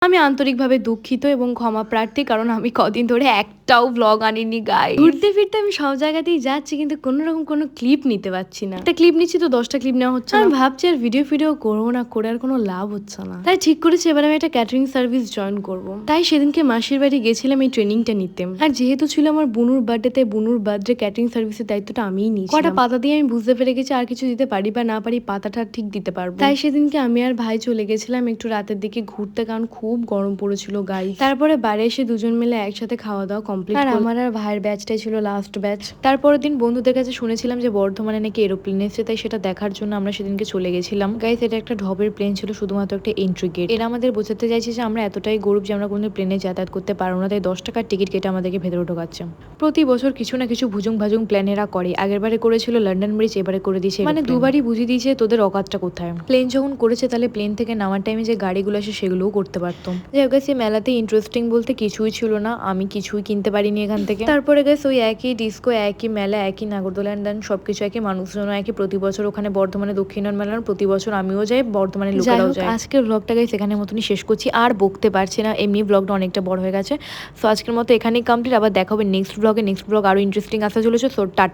আমি আন্তরিকভাবে দুঃখিত এবং ক্ষমা প্রার্থী, কারণ আমি কদিন ধরে একটাও ব্লগ আনিনি গাই। ঘুরতে ফিরতে আমি সব জায়গাতেই যাচ্ছি, কিন্তু কোনো রকম কোনো ক্লিপ নিতে পারছি না। একটা ক্লিপ নিচ্ছি তো 10টা ক্লিপ নেওয়া হচ্ছে। আমি ভাবছি আর ভিডিও করবো না, করে আর কোনো লাভ হচ্ছে না। তাই ঠিক করেছি এবার আমি একটা ক্যাটারিং সার্ভিস জয়েন করব। তাই সেদিনকে মাসির বাড়ি গেছিলাম এই ট্রেনিংটা নিতে। আর যেহেতু ছিল আমার বুনুর বার্থডে, তাই বুনুর বার্থডে ক্যাটারিং সার্ভিসের দায়িত্বটা আমিই নিয়েছি। কটা পাতা দিয়ে আমি বুঝতে পেরে গেছি আর কিছু দিতে পারি বা না পারি, পাতাটা ঠিক দিতে পারবো। তাই সেদিনকে আমি আর ভাই চলে গেছিলাম একটু রাতের দিকে ঘুরতে, কারণ খুব গরম পড়েছিল গাই। তারপরে বাড়ি এসে দুজন মিলে একসাথে খাওয়া দাওয়া কমপ্লিট। আর আমার আর ভাইয়ের ব্যাচটাই ছিল লাস্ট ব্যাচ। তারপরের দিন বন্ধুদের কাছে শুনেছিলাম যে বর্ধমানে নাকি এরোপ্লেন এসেছে, তাই সেটা দেখার জন্য আমরা সেদিনকে চলে গেছিলাম। গাইস, এটা একটা ঢবের প্লেন ছিল, শুধুমাত্র একটা এন্ট্রি গেট। এরা আমাদের বোঝাতে চাইছে যে আমরা এতটাই গরিব যে আমরা কোনো প্লেনে যাতায়াত করতে পারবো না, তাই 10 টাকার টিকিট কেটে আমাদেরকে ভেতরে ঢোকাচ্ছে। প্রতি বছর কিছু না কিছু ভুজুং ভাজুং প্ল্যান এরা করে। আগেরবারে করেছিল লন্ডন ব্রিজ, এবারে করে দিয়েছে মানে দুবারই বুঝিয়ে দিয়েছে তোদের অকাতটা কোথায়। প্লেন যখন করেছে তাহলে প্লেন থেকে নামার টাইমে যে গাড়িগুলো আসে সেগুলোও করতে পারতাম। যাই হোক, এই মেলাতে ইন্টারেস্টিং বলতে কিছুই ছিল না, আমি কিছুই কিনতে পারিনি এখান থেকে। তারপরে গেছে ওই একই ডিস্কো, একই মেলা, একই নাগরদোলা অ্যান্ড দেন সবকিছু একই, মানুষজন একই। প্রতি বছর ওখানে বর্ধমানে দক্ষিণায়ন মেলার প্রতি বছর আমিও যাই, বর্ধমানে লোকেরাও যায়। আজকের ব্লগটা গাইস এখানের মতনই শেষ করছি, আর বকতে পারছি না, এমনি ব্লগটা অনেকটা বড় হয়ে গেছে। সো আজকের মতো এখানেই কমপ্লিট। আবার দেখা হবে নেক্সট ব্লগে। নেক্সট ব্লগ আরো ইন্টারেস্টিং আসতে চলেছে। So tata.